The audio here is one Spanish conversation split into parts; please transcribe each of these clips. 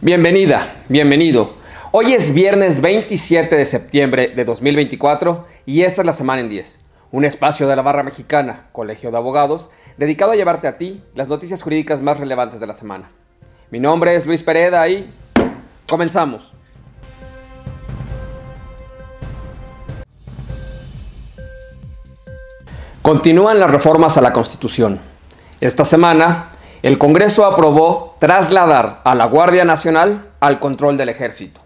Bienvenida, bienvenido. Hoy es viernes 27 de septiembre de 2024 y esta es la Semana en 10, un espacio de la Barra Mexicana, Colegio de Abogados, dedicado a llevarte a ti las noticias jurídicas más relevantes de la semana. Mi nombre es Luis Pereda y comenzamos. Continúan las reformas a la Constitución. Esta semana, el Congreso aprobó trasladar a la Guardia Nacional al control del Ejército.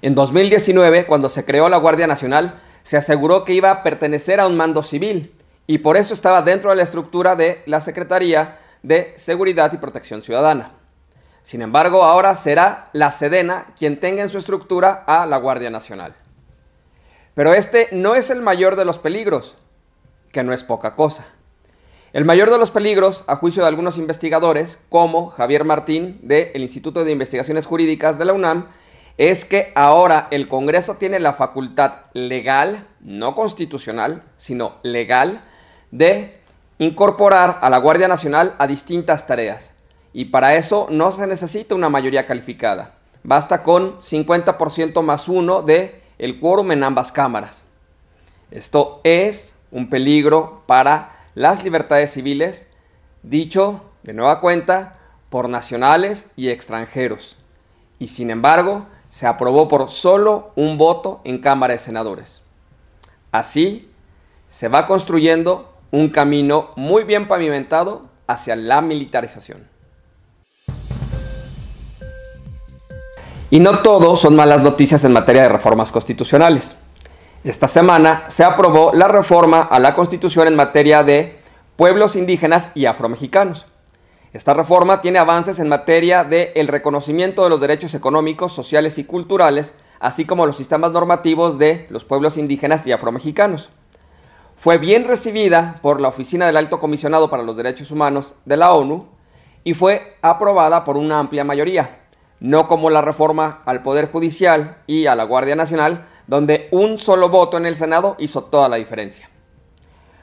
En 2019, cuando se creó la Guardia Nacional, se aseguró que iba a pertenecer a un mando civil y por eso estaba dentro de la estructura de la Secretaría de Seguridad y Protección Ciudadana. Sin embargo, ahora será la Sedena quien tenga en su estructura a la Guardia Nacional. Pero este no es el mayor de los peligros, que no es poca cosa. El mayor de los peligros, a juicio de algunos investigadores, como Javier Martín del Instituto de Investigaciones Jurídicas de la UNAM, es que ahora el Congreso tiene la facultad legal, no constitucional, sino legal, de incorporar a la Guardia Nacional a distintas tareas. Y para eso no se necesita una mayoría calificada. Basta con 50% más 1 del quórum en ambas cámaras. Esto es un peligro para las libertades civiles, dicho de nueva cuenta por nacionales y extranjeros. Y sin embargo, se aprobó por solo un voto en Cámara de Senadores. Así, se va construyendo un camino muy bien pavimentado hacia la militarización. Y no todo son malas noticias en materia de reformas constitucionales. Esta semana se aprobó la reforma a la Constitución en materia de pueblos indígenas y afromexicanos. Esta reforma tiene avances en materia del reconocimiento de los derechos económicos, sociales y culturales, así como los sistemas normativos de los pueblos indígenas y afromexicanos. Fue bien recibida por la Oficina del Alto Comisionado para los Derechos Humanos de la ONU y fue aprobada por una amplia mayoría, no como la reforma al Poder Judicial y a la Guardia Nacional, donde un solo voto en el Senado hizo toda la diferencia.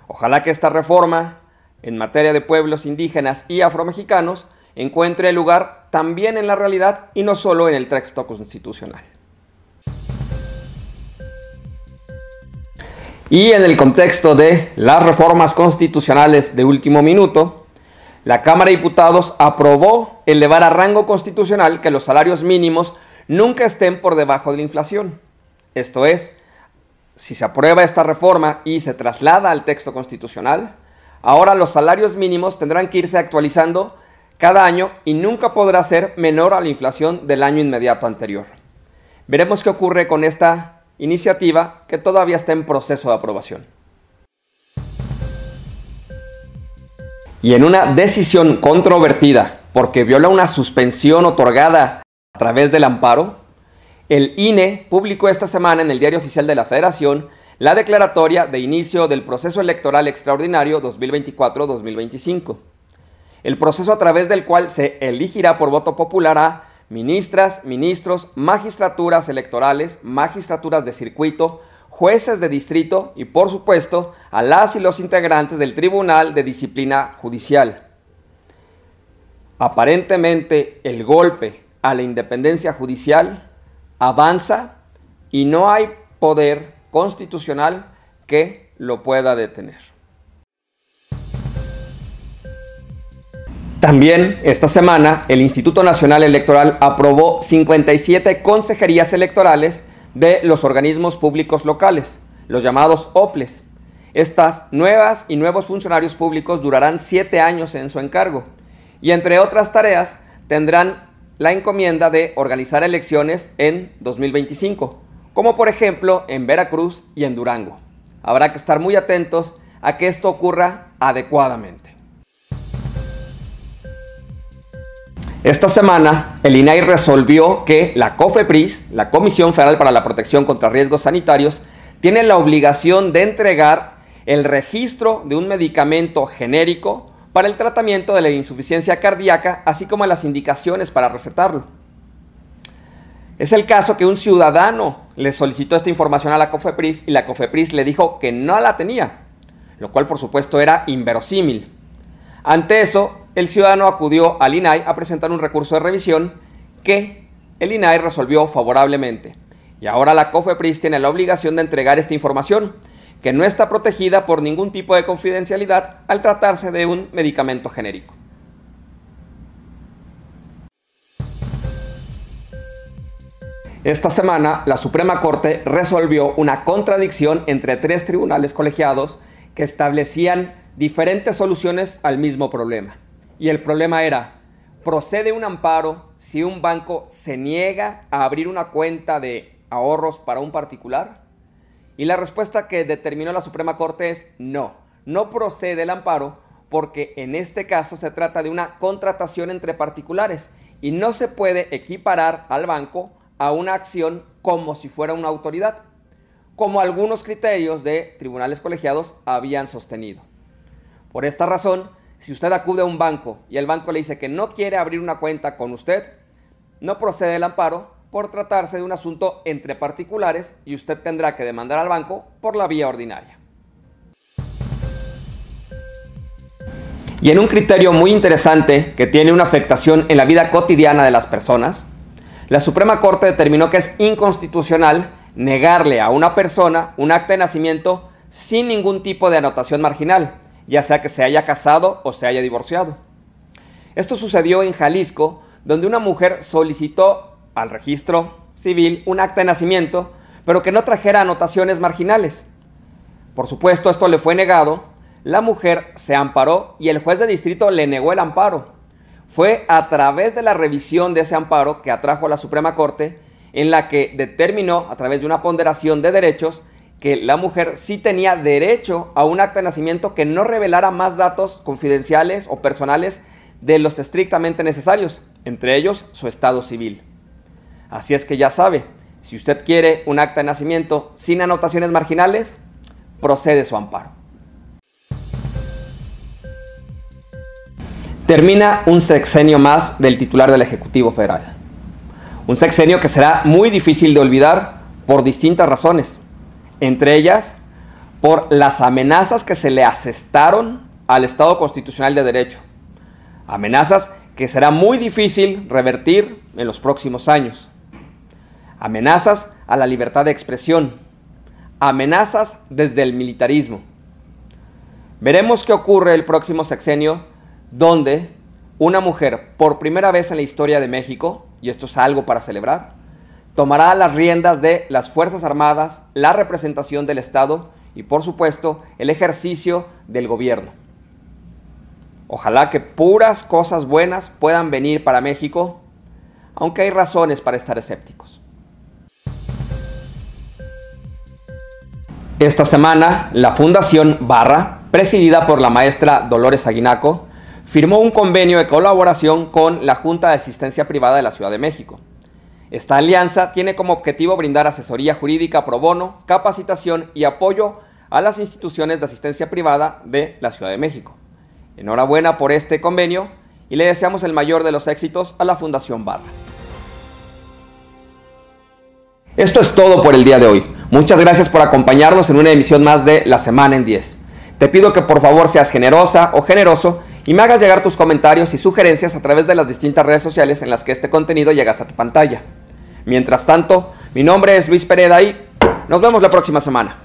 Ojalá que esta reforma en materia de pueblos indígenas y afromexicanos encuentre lugar también en la realidad y no solo en el texto constitucional. Y en el contexto de las reformas constitucionales de último minuto, la Cámara de Diputados aprobó elevar a rango constitucional que los salarios mínimos nunca estén por debajo de la inflación. Esto es, si se aprueba esta reforma y se traslada al texto constitucional, ahora los salarios mínimos tendrán que irse actualizando cada año y nunca podrá ser menor a la inflación del año inmediato anterior. Veremos qué ocurre con esta iniciativa que todavía está en proceso de aprobación. Y en una decisión controvertida porque viola una suspensión otorgada a través del amparo, el INE publicó esta semana en el Diario Oficial de la Federación la declaratoria de inicio del proceso electoral extraordinario 2024-2025. El proceso a través del cual se elegirá por voto popular a ministras, ministros, magistraturas electorales, magistraturas de circuito, jueces de distrito y, por supuesto, a las y los integrantes del Tribunal de Disciplina Judicial. Aparentemente, el golpe a la independencia judicial avanza y no hay poder constitucional que lo pueda detener. También esta semana el Instituto Nacional Electoral aprobó 57 consejerías electorales de los organismos públicos locales, los llamados OPLES. Estas nuevas y nuevos funcionarios públicos durarán 7 años en su encargo y entre otras tareas tendrán la encomienda de organizar elecciones en 2025, como por ejemplo en Veracruz y en Durango. Habrá que estar muy atentos a que esto ocurra adecuadamente. Esta semana, el INAI resolvió que la COFEPRIS, la Comisión Federal para la Protección contra Riesgos Sanitarios, tiene la obligación de entregar el registro de un medicamento genérico para el tratamiento de la insuficiencia cardíaca, así como las indicaciones para recetarlo. Es el caso que un ciudadano le solicitó esta información a la COFEPRIS y la COFEPRIS le dijo que no la tenía, lo cual por supuesto era inverosímil. Ante eso, el ciudadano acudió al INAI a presentar un recurso de revisión que el INAI resolvió favorablemente y ahora la COFEPRIS tiene la obligación de entregar esta información, que no está protegida por ningún tipo de confidencialidad al tratarse de un medicamento genérico. Esta semana, la Suprema Corte resolvió una contradicción entre 3 tribunales colegiados que establecían diferentes soluciones al mismo problema. Y el problema era: ¿procede un amparo si un banco se niega a abrir una cuenta de ahorros para un particular? Y la respuesta que determinó la Suprema Corte es no, no procede el amparo porque en este caso se trata de una contratación entre particulares y no se puede equiparar al banco a una acción como si fuera una autoridad, como algunos criterios de tribunales colegiados habían sostenido. Por esta razón, si usted acude a un banco y el banco le dice que no quiere abrir una cuenta con usted, no procede el amparo por tratarse de un asunto entre particulares y usted tendrá que demandar al banco por la vía ordinaria. Y en un criterio muy interesante que tiene una afectación en la vida cotidiana de las personas, la Suprema Corte determinó que es inconstitucional negarle a una persona un acta de nacimiento sin ningún tipo de anotación marginal, ya sea que se haya casado o se haya divorciado. Esto sucedió en Jalisco, donde una mujer solicitó al registro civil un acta de nacimiento, pero que no trajera anotaciones marginales. Por supuesto, esto le fue negado, la mujer se amparó y el juez de distrito le negó el amparo. Fue a través de la revisión de ese amparo que atrajo a la Suprema Corte, en la que determinó, a través de una ponderación de derechos, que la mujer sí tenía derecho a un acta de nacimiento que no revelara más datos confidenciales o personales de los estrictamente necesarios, entre ellos su estado civil. Así es que ya sabe, si usted quiere un acta de nacimiento sin anotaciones marginales, procede su amparo. Termina un sexenio más del titular del Ejecutivo Federal. Un sexenio que será muy difícil de olvidar por distintas razones. Entre ellas, por las amenazas que se le asestaron al Estado Constitucional de Derecho. Amenazas que será muy difícil revertir en los próximos años. Amenazas a la libertad de expresión. Amenazas desde el militarismo. Veremos qué ocurre el próximo sexenio, donde una mujer, por primera vez en la historia de México, y esto es algo para celebrar, tomará las riendas de las Fuerzas Armadas, la representación del Estado y, por supuesto, el ejercicio del gobierno. Ojalá que puras cosas buenas puedan venir para México, aunque hay razones para estar escépticos. Esta semana, la Fundación Barra, presidida por la maestra Dolores Aguinaco, firmó un convenio de colaboración con la Junta de Asistencia Privada de la Ciudad de México. Esta alianza tiene como objetivo brindar asesoría jurídica pro bono, capacitación y apoyo a las instituciones de asistencia privada de la Ciudad de México. Enhorabuena por este convenio y le deseamos el mayor de los éxitos a la Fundación Barra. Esto es todo por el día de hoy. Muchas gracias por acompañarnos en una emisión más de La Semana en 10. Te pido que por favor seas generosa o generoso y me hagas llegar tus comentarios y sugerencias a través de las distintas redes sociales en las que este contenido llega hasta tu pantalla. Mientras tanto, mi nombre es Luis Pereda y nos vemos la próxima semana.